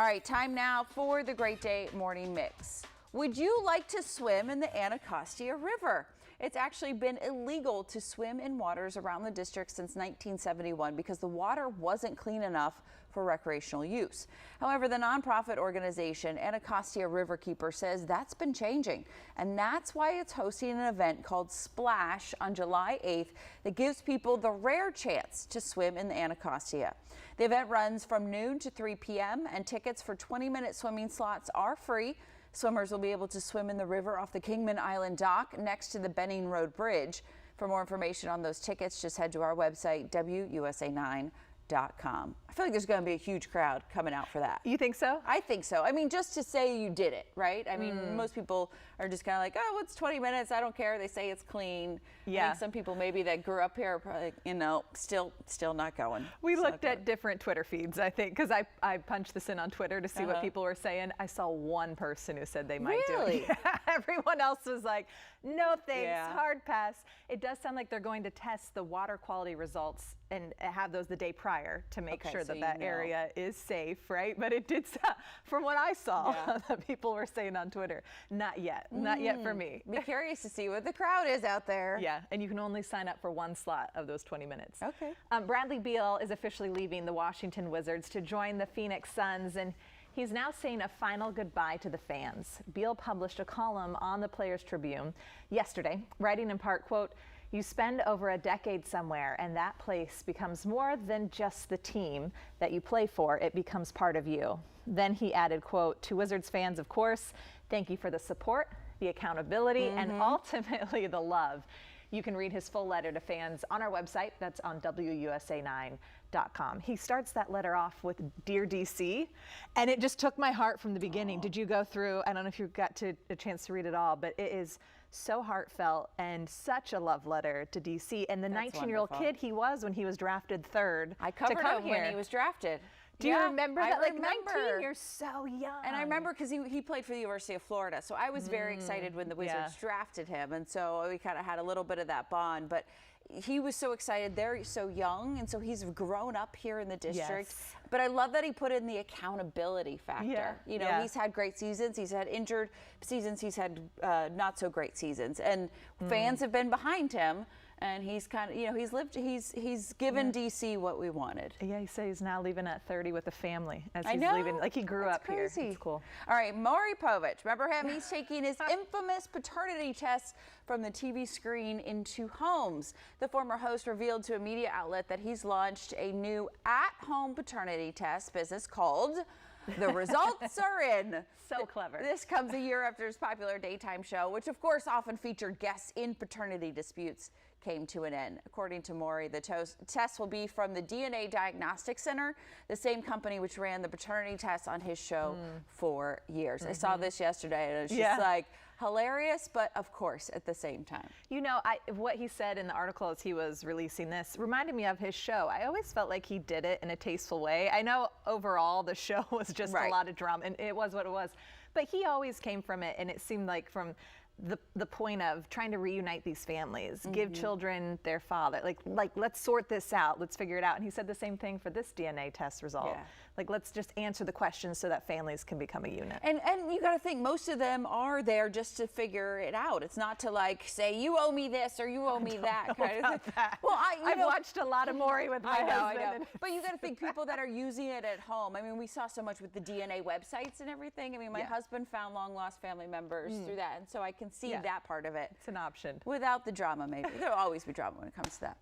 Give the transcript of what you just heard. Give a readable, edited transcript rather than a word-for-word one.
All right, time now for the Great Day Morning Mix. Would you like to swim in the Anacostia River? It's actually been illegal to swim in waters around the district since 1971 because the water wasn't clean enough for recreational use. However, the nonprofit organization Anacostia Riverkeeper says that's been changing, and that's why it's hosting an event called Splash on July 8th that gives people the rare chance to swim in the Anacostia. The event runs from noon to 3 p.m. and tickets for 20-minute swimming slots are free. Swimmers will be able to swim in the river off the Kingman Island dock next to the Benning Road Bridge. For more information on those tickets, just head to our website, WUSA9.com. I feel like there's going to be a huge crowd coming out for that. You think so? I think so. I mean, just to say you did it, right? I mean, most people are just kind of like, oh, it's 20 minutes. I don't care. They say it's clean. Yeah. I think some people maybe that grew up here are probably, still not going. We looked at different Twitter feeds, I think, because I punched this in on Twitter to see what people were saying. I saw one person who said they might do it. Yeah. Everyone else was like, no thanks, hard pass. It does sound like they're going to test the water quality results and have those the day prior to make sure that area is safe, right? But it did, from what I saw, that people were saying on Twitter, not yet, not yet for me. Be curious to see what the crowd is out there. Yeah, and you can only sign up for one slot of those 20 minutes. Okay. Bradley Beal is officially leaving the Washington Wizards to join the Phoenix Suns, and he's now saying a final goodbye to the fans. Beal published a column on the Players Tribune yesterday, writing in part, quote, "You spend over a decade somewhere and that place becomes more than just the team that you play for. It becomes part of you." Then he added, quote, "To Wizards fans, of course, thank you for the support, the accountability, and ultimately the love." You can read his full letter to fans on our website. That's on WUSA9.com. He starts that letter off with "Dear DC," and it just took my heart from the beginning. Did you go through? I don't know if you got a chance to read it all, but it is so heartfelt and such a love letter to DC and the 19-year-old kid he was when he was drafted third. I covered him when he was drafted. Do you remember that? I remember. 19, you're so young. And I remember because he played for the University of Florida, so I was very excited when the Wizards drafted him, and so we kind of had a little bit of that bond. But he was so excited. They're so young, and so he's grown up here in the district. Yes. But I love that he put in the accountability factor. Yeah. You know, he's had great seasons. He's had injured seasons. He's had not so great seasons, and fans have been behind him. And he's kind of, he's given DC what we wanted. Yeah, he said he's now leaving at 30 with a family as he's leaving. Like he grew up here. It's cool. All right, Maury Povich, remember him? He's taking his infamous paternity test from the TV screen into homes. The former host revealed to a media outlet that he's launched a new at-home paternity test business called The Results Are In. So clever. This comes a year after his popular daytime show, which of course often featured guests in paternity disputes, came to an end. According to Maury, the test will be from the DNA Diagnostic Center, the same company which ran the paternity test on his show for years. I saw this yesterday and it's just like hilarious, but of course at the same time. You know, what he said in the article as he was releasing this reminded me of his show. I always felt like he did it in a tasteful way. I know overall the show was just a lot of drama, and it was what it was, but he always came from it, and it seemed like from the point of trying to reunite these families, give children their father, like let's sort this out, let's figure it out. And he said the same thing for this DNA test result. Like, let's just answer the questions so that families can become a unit. And you got to think most of them are there just to figure it out. It's not to like say you owe me this or you owe me that kind of thing. Well, I've watched a lot of Maury with my husband. I know. But you got to think people that are using it at home. I mean, we saw so much with the DNA websites and everything. I mean, my husband found long lost family members through that, and so I can see that part of it. It's an option. Without the drama, maybe. There'll always be drama when it comes to that.